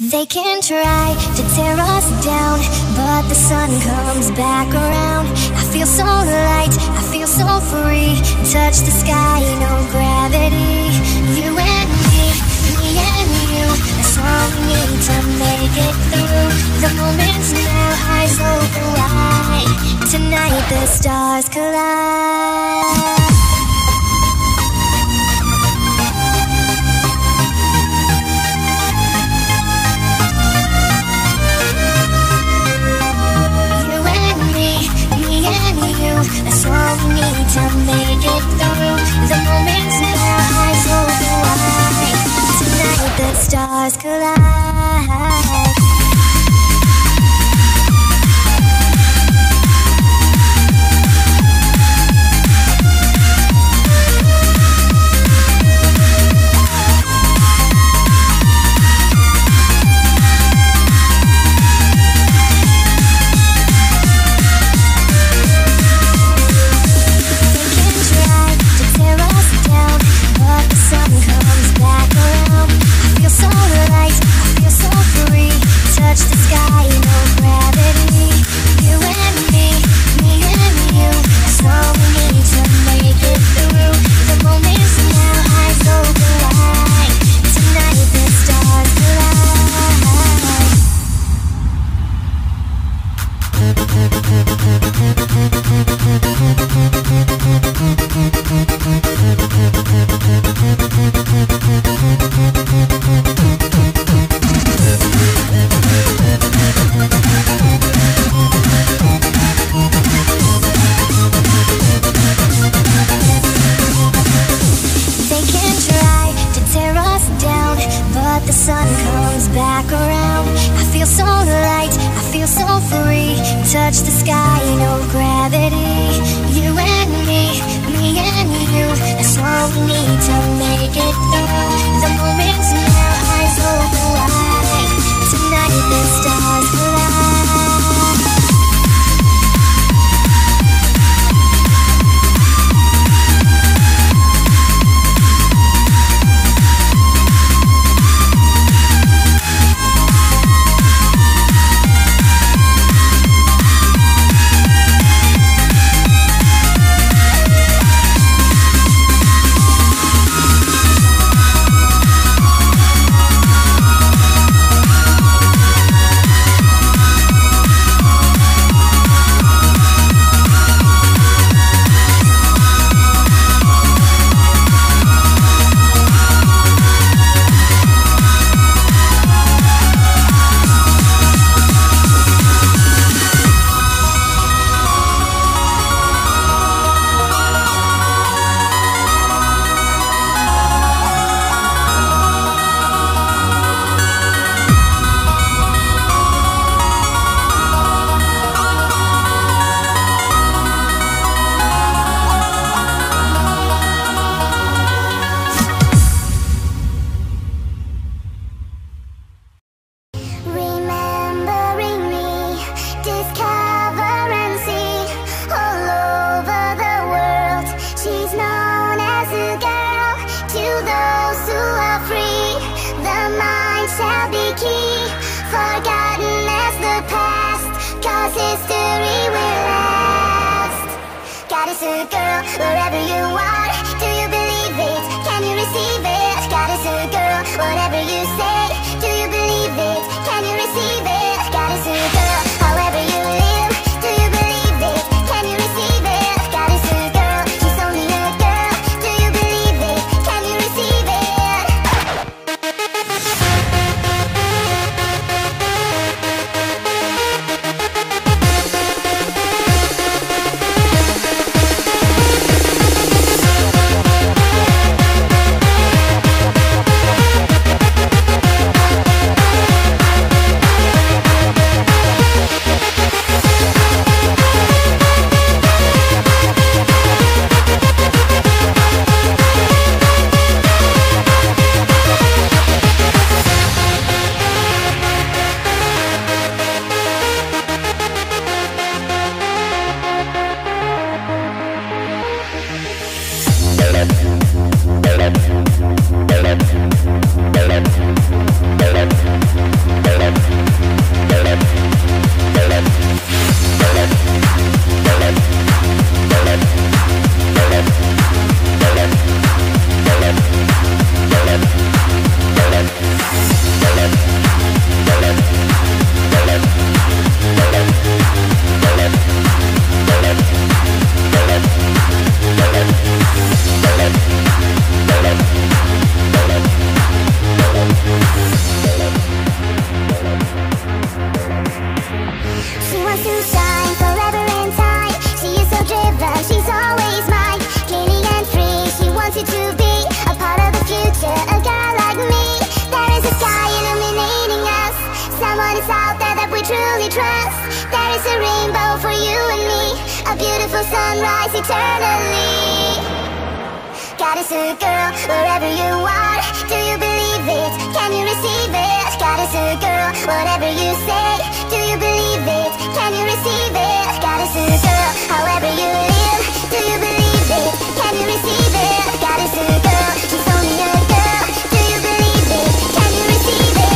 They can try to tear us down, but the sun comes back around. I feel so light, I feel so free. Touch the sky, no gravity. You and me and you. That's all we need to make it through. The moment's now, eyes open wide. Tonight the stars collide. That's all we need to make it through. The moment's now, eyes open wide. Tonight the stars collide. Touch the sky, no gravity. You and me and you. That's all we need to make it through. The moment's now, eyes open wide. Tonight the stars the sun comes back around. I feel so light, I feel so free. Touch the sky, no gravity. You and me and you. That's all we need to make it through. The moment's now, eyes open wide. Tonight the stars collide. Wherever you are, do you believe it? Can you receive it? God is a girl, whatever you say, do you believe it? Can you receive it? God is a girl, however you live, do you believe it? Can you receive it? God is a girl, she's only a girl, do you believe it? Can you receive it? one is out there that we truly trust. There is a rainbow for you and me, a beautiful sunrise eternally. Goddess girl, wherever you are, do you believe it? Can you receive it? Goddess girl, whatever you say, do you believe it? Can you receive it? Goddess girl, however you live, do you believe it? Can you receive it? Goddess girl, she's only a girl, do you believe it? Can you receive it?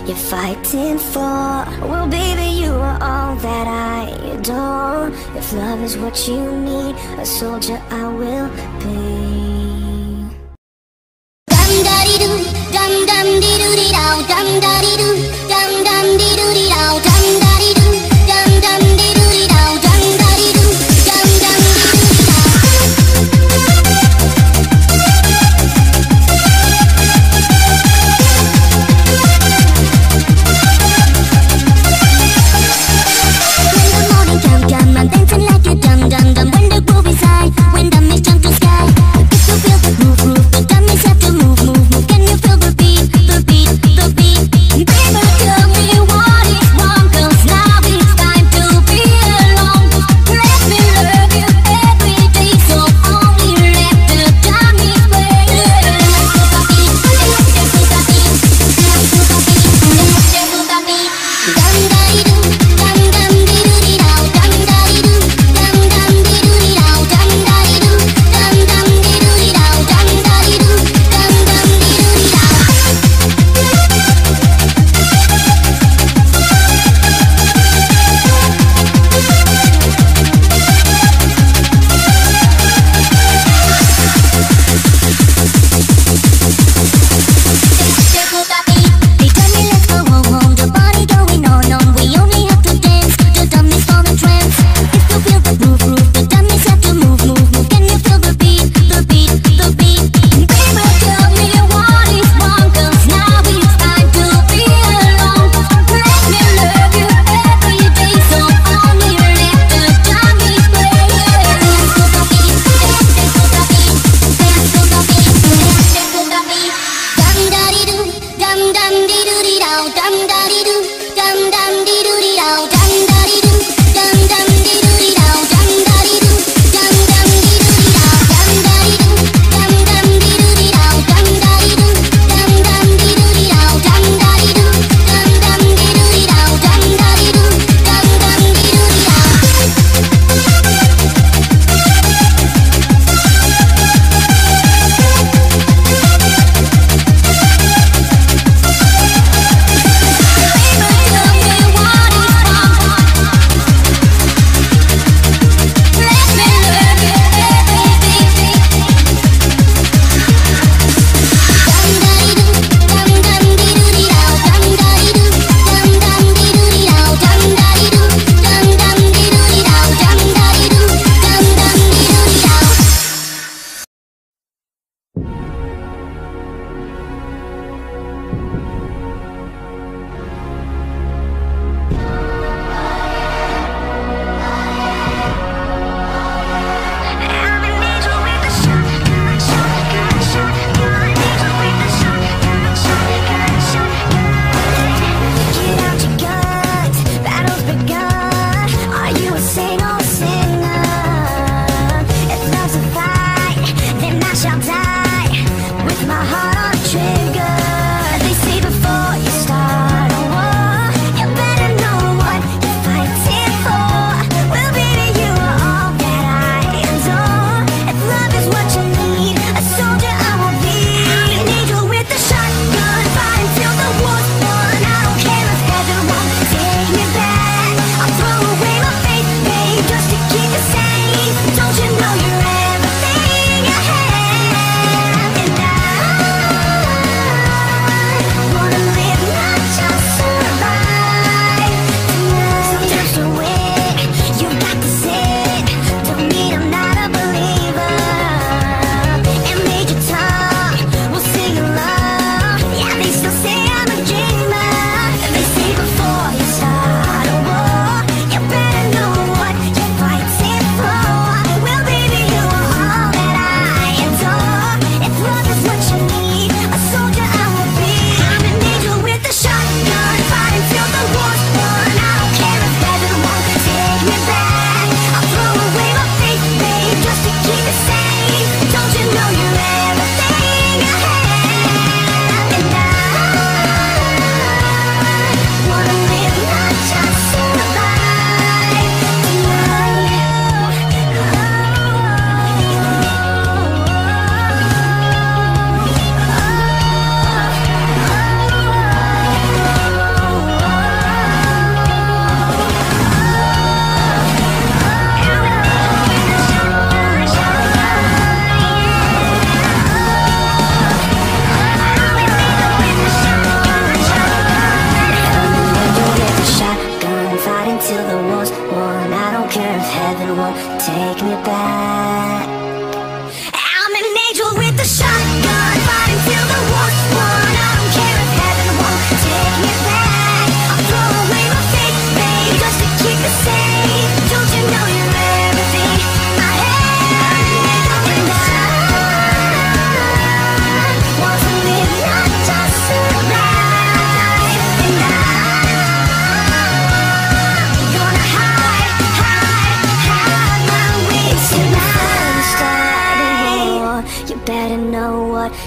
you're fighting for. Well, baby, you are all that I adore. If love is what you need, a soldier I will be. Dum da dee doo, dum dum dee doo dee dow, dum da dee doo, dum dum dee doo dee dow, dum da dee doo, dum dum dee doo dee dow, dum da dee doo, dum dum dee doo dee dow.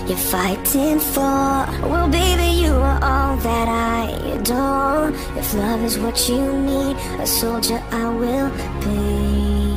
you're fighting for. Well, baby, you are all that I adore. If love is what you need, a soldier I will be.